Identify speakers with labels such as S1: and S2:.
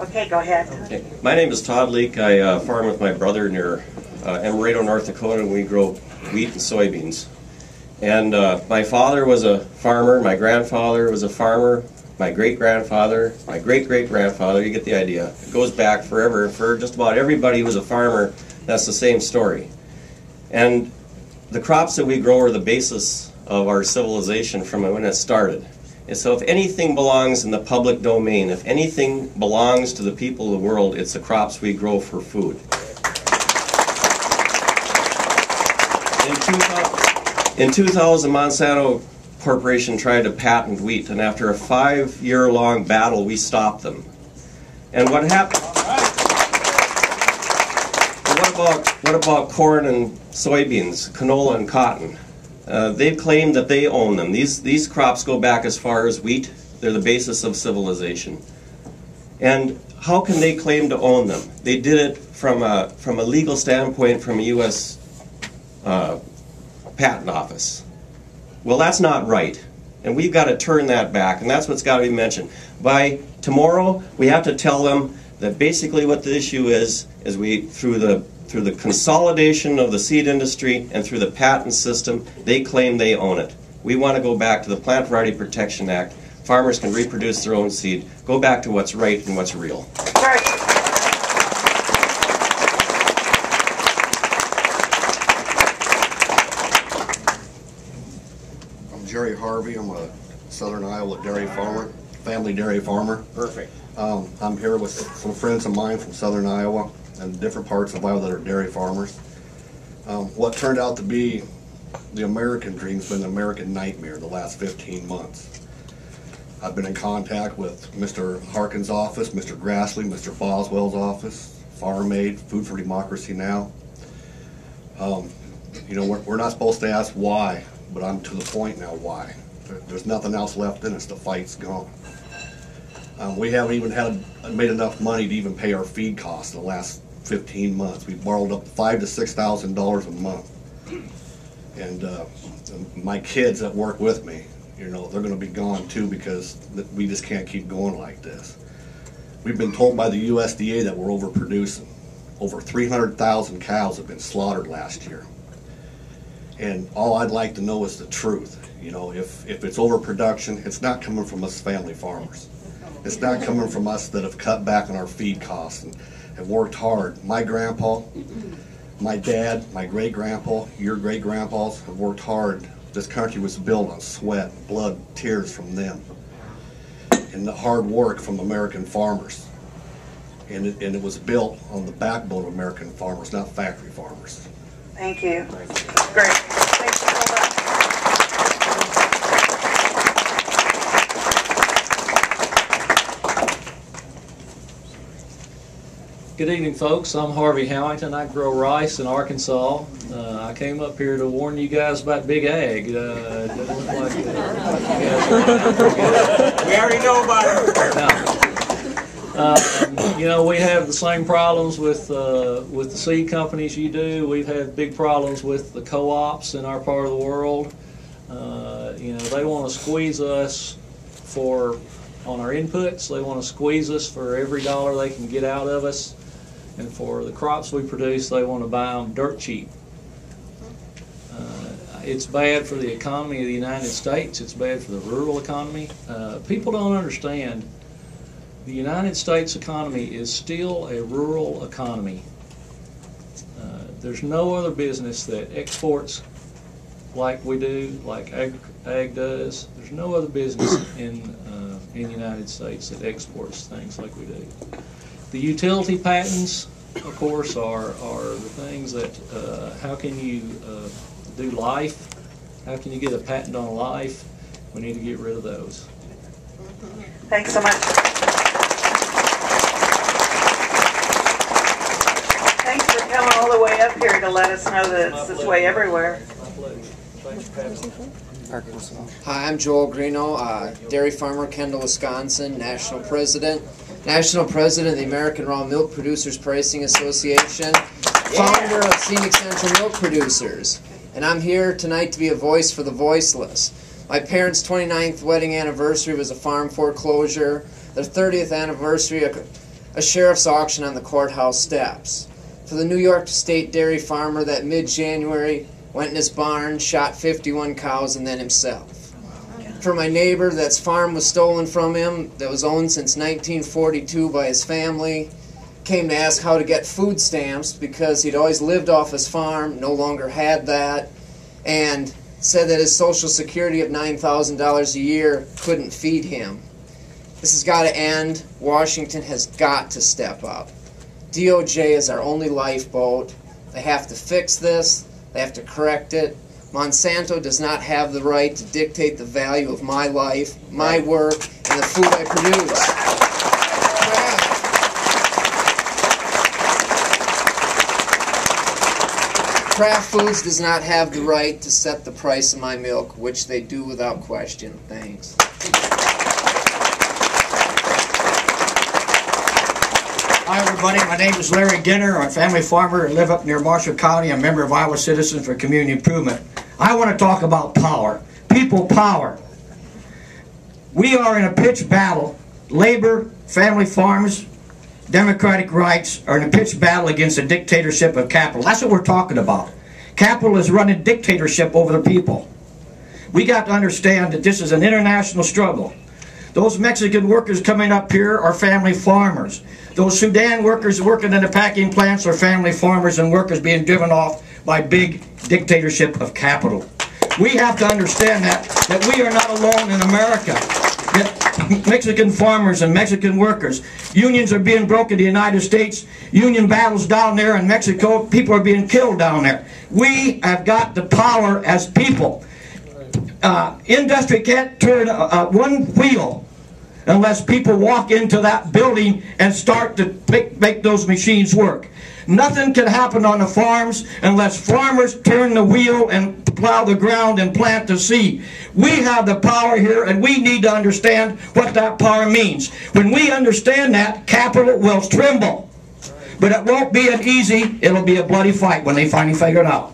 S1: Okay, go ahead.
S2: Okay. My name is Todd Leek. I farm with my brother near Amaretto, North Dakota, and we grow wheat and soybeans. And my father was a farmer, my grandfather was a farmer, my great-grandfather, my great-great-grandfather, you get the idea. It goes back forever. For just about everybody who was a farmer, that's the same story. And the crops that we grow are the basis of our civilization from when it started. And so if anything belongs in the public domain, if anything belongs to the people of the world, it's the crops we grow for food. In 2000, Monsanto Corporation tried to patent wheat, and after a 5-year-long battle, we stopped them. And what happened? What about corn and soybeans, canola and cotton? They've claimed that they own them. These crops go back as far as wheat. They're the basis of civilization. And how can they claim to own them? They did it from a legal standpoint from a U.S. patent office. Well, that's not right. And we've got to turn that back, and that's what's got to be mentioned. By tomorrow, we have to tell them that basically what the issue is we, through the consolidation of the seed industry and through the patent system, they claim they own it. We want to go back to the Plant Variety Protection Act. Farmers can reproduce their own seed. Go back to what's right and what's real.
S3: I'm Jerry Harvey. I'm a Southern Iowa dairy farmer, family dairy farmer.
S2: Perfect.
S3: I'm here with some friends of mine from Southern Iowa and different parts of Iowa that are dairy farmers. What turned out to be the American dream has been the American nightmare the last 15 months. I've been in contact with Mr. Harkin's office, Mr. Grassley, Mr. Boswell's office, Farm Aid, Food for Democracy Now. You know, we're not supposed to ask why, but I'm to the point now why. There's nothing else left in us. The fight's gone. We haven't even made enough money to even pay our feed costs in the last 15 months. We borrowed up $5,000 to $6,000 a month. And my kids that work with me, you know, they're going to be gone too because we just can't keep going like this. We've been told by the USDA that we're overproducing. Over 300,000 cows have been slaughtered last year. And all I'd like to know is the truth. You know, if it's overproduction, it's not coming from us family farmers. It's not coming from us that have cut back on our feed costs and have worked hard. My grandpa, my dad, my great-grandpa, your great-grandpas have worked hard. This country was built on sweat, blood, tears from them, and the hard work from American farmers. And it was built on the backbone of American farmers, not factory farmers.
S1: Thank you. Great. Thank you so much.
S4: Good evening, folks. I'm Harvey Howington. I grow rice in Arkansas. I came up here to warn you guys about Big Ag. It doesn't look like you guys
S5: We already know about it.
S4: No. You know, we have the same problems with the seed companies you do. We've had big problems with the co-ops in our part of the world. You know, they want to squeeze us on our inputs. They want to squeeze us for every dollar they can get out of us. And for the crops we produce, they want to buy them dirt cheap. It's bad for the economy of the United States. It's bad for the rural economy. People don't understand the United States economy is still a rural economy. There's no other business that exports like we do, like ag does. There's no other business in the United States that exports things like we do. The utility patents, of course, are the things that, how can you do life? How can you get a patent on life? We need to get rid of those.
S1: Thanks so much. Thanks for coming all the way up here to let us know that it's this way everywhere.
S4: Thanks for having me.
S6: Hi, I'm Joel Greeno, dairy farmer, Kendall, Wisconsin, national president of the American Raw Milk Producers Pricing Association, founder of Scenic Central Milk Producers, and I'm here tonight to be a voice for the voiceless. My parents' 29th wedding anniversary was a farm foreclosure. Their 30th anniversary, a sheriff's auction on the courthouse steps. For the New York State dairy farmer that mid-January went in his barn, shot 51 cows, and then himself. For my neighbor that's farm was stolen from him, that was owned since 1942 by his family, came to ask how to get food stamps because he'd always lived off his farm, no longer had that, and said that his Social Security of $9,000 a year couldn't feed him. This has got to end. Washington has got to step up. DOJ is our only lifeboat. They have to fix this. They have to correct it. Monsanto does not have the right to dictate the value of my life, my work, and the food I produce. Kraft Foods does not have the right to set the price of my milk, which they do without question. Thanks.
S5: Hi everybody, my name is Larry Ginner. I'm a family farmer. I live up near Marshall County. I'm a member of Iowa Citizens for Community Improvement. I want to talk about power. People power. We are in a pitched battle. Labor, family farms, democratic rights are in a pitched battle against the dictatorship of capital. That's what we're talking about. Capital is running dictatorship over the people. We got to understand that this is an international struggle. Those Mexican workers coming up here are family farmers. Those Sudan workers working in the packing plants are family farmers and workers being driven off by big dictatorship of capital. We have to understand that we are not alone in America. That Mexican farmers and Mexican workers, unions are being broken in the United States, union battles down there in Mexico, people are being killed down there. We have got the power as people. Industry can't turn one wheel unless people walk into that building and start to make those machines work. Nothing can happen on the farms unless farmers turn the wheel and plow the ground and plant the seed. We have the power here, and we need to understand what that power means. When we understand that, capital will tremble. But it won't be an easy, it'll be a bloody fight when they finally figure it out.